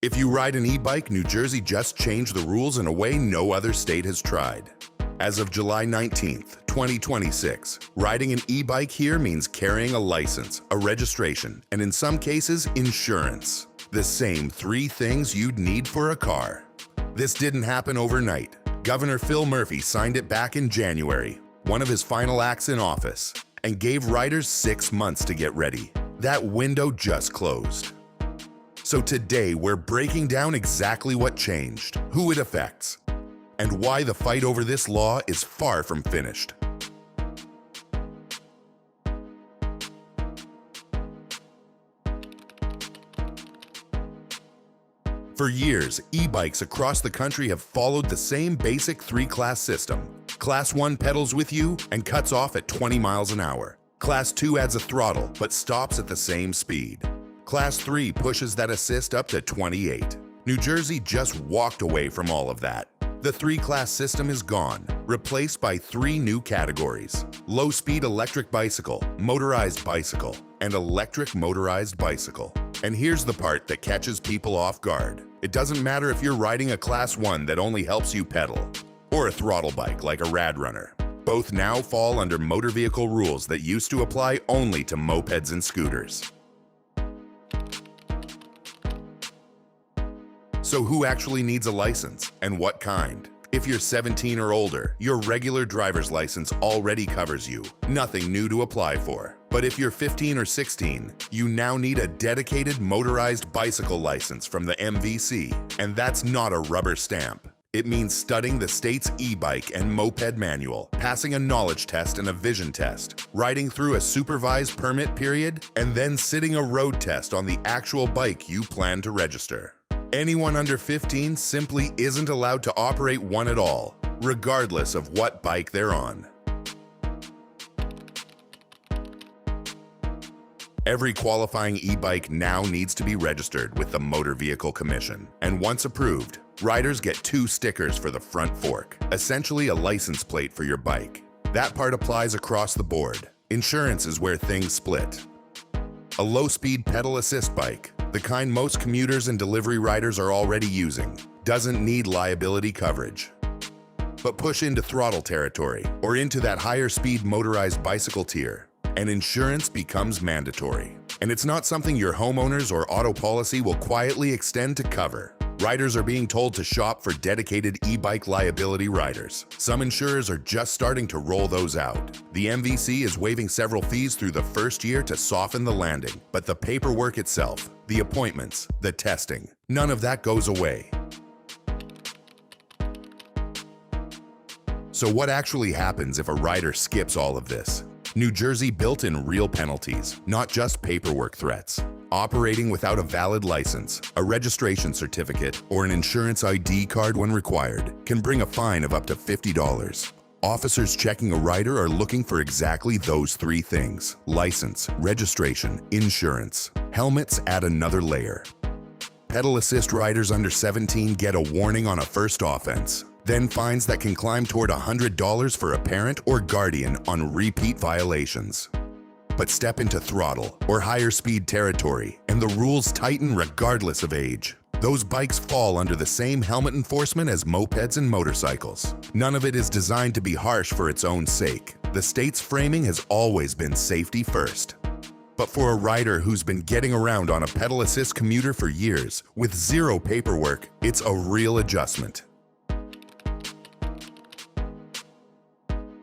If you ride an e-bike, New Jersey just changed the rules in a way no other state has tried. As of July 19th, 2026, riding an e-bike here means carrying a license, a registration, and in some cases, insurance. The same three things you'd need for a car. This didn't happen overnight. Governor Phil Murphy signed it back in January, one of his final acts in office, and gave riders 6 months to get ready. That window just closed. So today, we're breaking down exactly what changed, who it affects, and why the fight over this law is far from finished. For years, e-bikes across the country have followed the same basic three-class system. Class 1 pedals with you and cuts off at 20 miles an hour. Class 2 adds a throttle but stops at the same speed. Class 3 pushes that assist up to 28. New Jersey just walked away from all of that. The three-class system is gone, replaced by 3 new categories: low-speed electric bicycle, motorized bicycle, and electric motorized bicycle. And here's the part that catches people off guard. It doesn't matter if you're riding a Class 1 that only helps you pedal, or a throttle bike like a rad runner. Both now fall under motor vehicle rules that used to apply only to mopeds and scooters. So who actually needs a license, and what kind? If you're 17 or older, your regular driver's license already covers you. Nothing new to apply for. But if you're 15 or 16, you now need a dedicated motorized bicycle license from the MVC. And that's not a rubber stamp. It means studying the state's e-bike and moped manual, passing a knowledge test and a vision test, riding through a supervised permit period, and then sitting a road test on the actual bike you plan to register. Anyone under 15 simply isn't allowed to operate one at all, regardless of what bike they're on. Every qualifying e-bike now needs to be registered with the Motor Vehicle Commission, and once approved, riders get 2 stickers for the front fork, essentially a license plate for your bike. That part applies across the board. Insurance is where things split. A low-speed pedal assist bike, the kind most commuters and delivery riders are already using, doesn't need liability coverage. But push into throttle territory or into that higher speed motorized bicycle tier, and insurance becomes mandatory. And it's not something your homeowners or auto policy will quietly extend to cover. Riders are being told to shop for dedicated e-bike liability riders. Some insurers are just starting to roll those out. The MVC is waiving several fees through the first year to soften the landing, but the paperwork itself, the appointments, the testing, none of that goes away. So what actually happens if a rider skips all of this? New Jersey built in real penalties, not just paperwork threats. Operating without a valid license, a registration certificate, or an insurance ID card when required can bring a fine of up to $50. Officers checking a rider are looking for exactly those 3 things: license, registration, insurance. Helmets add another layer. Pedal assist riders under 17 get a warning on a first offense, then fines that can climb toward $100 for a parent or guardian on repeat violations. But step into throttle or higher speed territory, and the rules tighten regardless of age. Those bikes fall under the same helmet enforcement as mopeds and motorcycles. None of it is designed to be harsh for its own sake. The state's framing has always been safety first. But for a rider who's been getting around on a pedal assist commuter for years with 0 paperwork, it's a real adjustment.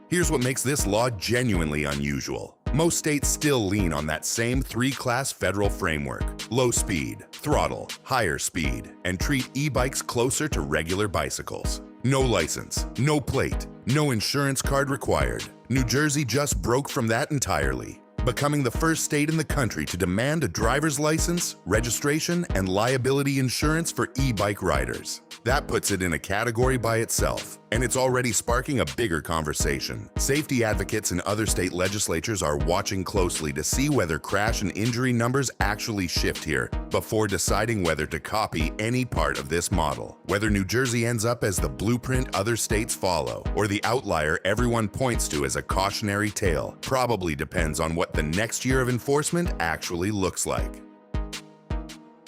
Here's what makes this law genuinely unusual. Most states still lean on that same 3-class federal framework: low speed, throttle, higher speed, and treat e-bikes closer to regular bicycles. No license, no plate, no insurance card required. New Jersey just broke from that entirely, becoming the first state in the country to demand a driver's license, registration, and liability insurance for e-bike riders. That puts it in a category by itself, and it's already sparking a bigger conversation. Safety advocates in other state legislatures are watching closely to see whether crash and injury numbers actually shift here before deciding whether to copy any part of this model. Whether New Jersey ends up as the blueprint other states follow, or the outlier everyone points to as a cautionary tale, probably depends on what the next year of enforcement actually looks like.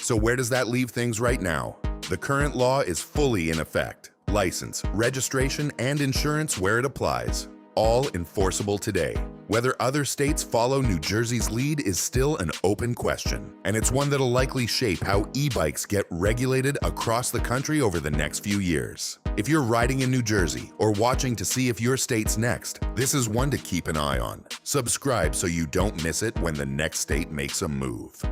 So where does that leave things right now? The current law is fully in effect. License, registration, and insurance where it applies. All enforceable today. Whether other states follow New Jersey's lead is still an open question, and it's one that'll likely shape how e-bikes get regulated across the country over the next few years. If you're riding in New Jersey or watching to see if your state's next, this is one to keep an eye on. Subscribe so you don't miss it when the next state makes a move.